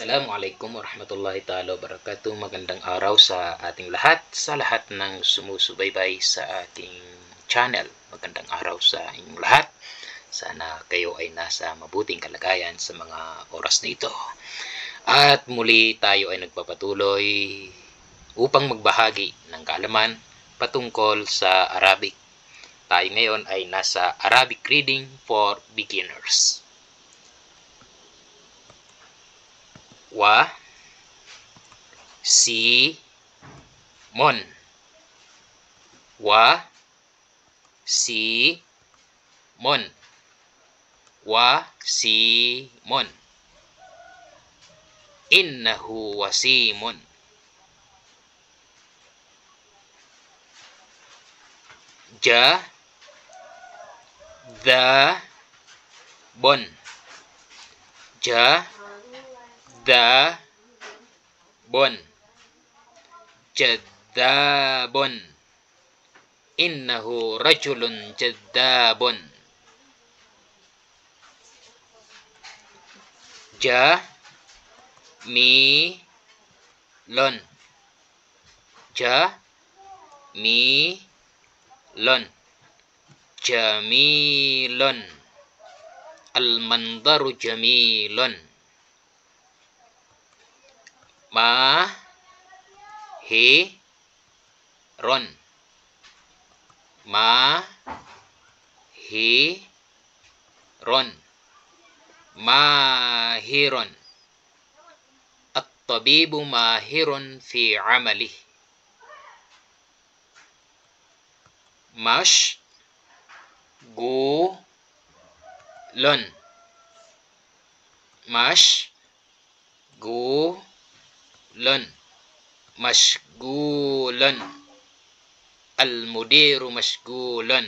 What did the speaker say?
Assalamualaikum warahmatullahi ta'ala wabarakatuh. Magandang araw sa ating lahat, sa lahat ng sumusubaybay sa ating channel. Magandang araw sa inyong lahat. Sana kayo ay nasa mabuting kalagayan sa mga oras na ito. At muli tayo ay nagpapatuloy upang magbahagi ng kaalaman patungkol sa Arabic. Tayo ngayon ay nasa Arabic Reading for Beginners. Wa si mon. Wa si mon. Wa si mon. Innahu wasimun. Ja dha bon. Ja dha bon. Jadzabun. Innahu rajulun jadzabun. Ja mi lon. Ja mi lon. Jamilun. Al-mandaru jamilun. Ma he ron. Ma he ron. Mahirun. At-tabibu mahirun fi amalih. Mash gu lon. Mash gu lon. Mashgulun. Al-mudiru mashgulun.